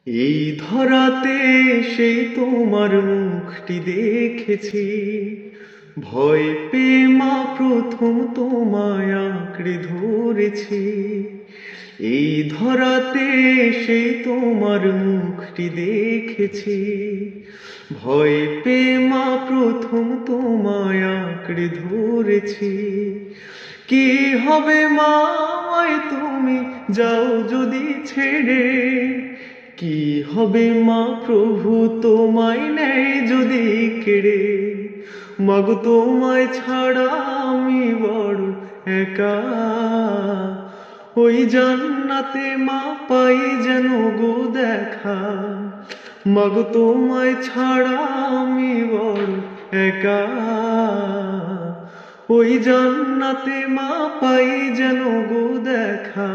এই ধরাতে সেই তোমার মুখটি দেখেছি, ভয় পেয়ে মা প্রথম তোমায় আঁকড়ে ধরেছি। এই ধরাতে সেই তোমার মুখটি দেখেছি, ভয় পেয়ে মা প্রথম তোমায় আঁকড়ে ধরেছি। কি হবে মা আমায় তুমি যাও যদি ছেড়ে, কি হবে মা প্রভু তোমায় নেয় যদি কেড়ে। মাগো তোমায় ছাড়া আমি বড় একা, ওই জান্নাতে মা পাই যেন গো দেখা। মাগো তোমায় ছাড়া আমি বড় একা, ওই জান্নাতে মা পাই যেন গো দেখা।